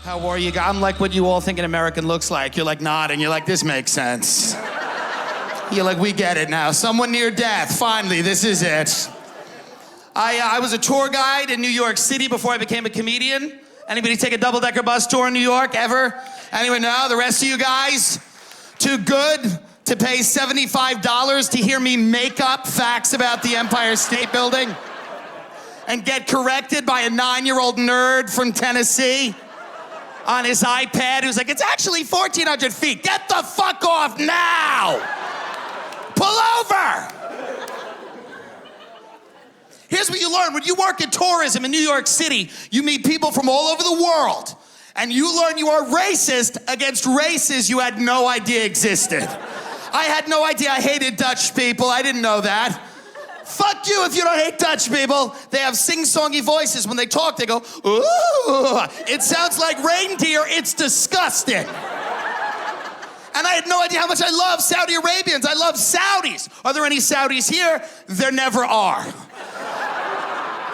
How are you guys? I'm like what you all think an American looks like. You're like nodding. You're like, this makes sense. You're like, we get it now. Someone near death. Finally, this is it. I was a tour guide in New York City before I became a comedian. Anybody take a double-decker bus tour in New York, ever? Anyone know? The rest of you guys? Too good to pay $75 to hear me make up facts about the Empire State Building? And get corrected by a 9-year-old nerd from Tennessee on his iPad who's like, it's actually 1,400 feet. Get the fuck off now! Pull over! Here's what you learn. When you work in tourism in New York City, you meet people from all over the world, and you learn you are racist against races you had no idea existed. I had no idea I hated Dutch people. I didn't know that. Fuck you if you don't hate Dutch people. They have sing-songy voices. When they talk, they go, ooh. It sounds like reindeer. It's disgusting. And I had no idea how much I love Saudi Arabians. I love Saudis. Are there any Saudis here? There never are.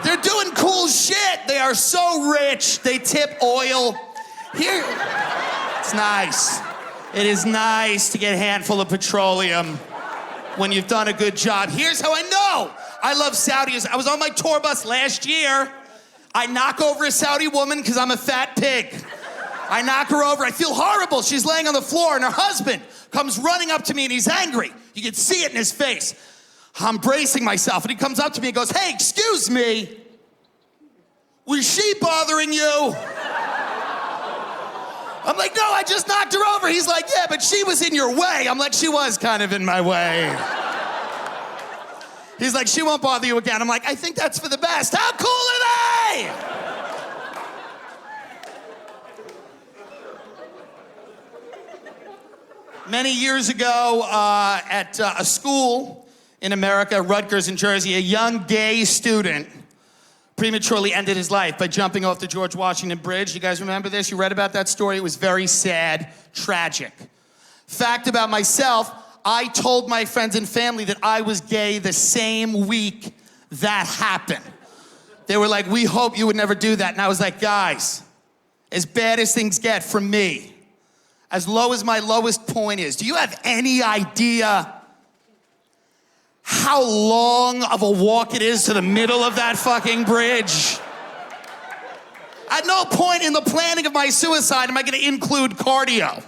They're doing cool shit. They are so rich. They tip oil. Here, it's nice. It is nice to get a handful of petroleum when you've done a good job. Here's how I know I love Saudis. I was on my tour bus last year. I knock over a Saudi woman because I'm a fat pig. I knock her over. I feel horrible. She's laying on the floor, and her husband comes running up to me, and he's angry. You can see it in his face. I'm bracing myself, and he comes up to me and goes, hey, excuse me. Was she bothering you? I'm like, no, I just knocked her over. He's like, yeah, but she was in your way. I'm like, she was kind of in my way. He's like, she won't bother you again. I'm like, I think that's for the best. How cool are they? Many years ago, at a school in America, Rutgers in Jersey, a young gay student prematurely ended his life by jumping off the George Washington Bridge. You guys remember this? You read about that story? It was very sad, tragic. Fact about myself, I told my friends and family that I was gay the same week that happened. They were like, we hope you would never do that. And I was like, guys, as bad as things get from me, as low as my lowest point is, do you have any idea how long of a walk it is to the middle of that fucking bridge? At no point in the planning of my suicide am I gonna include cardio.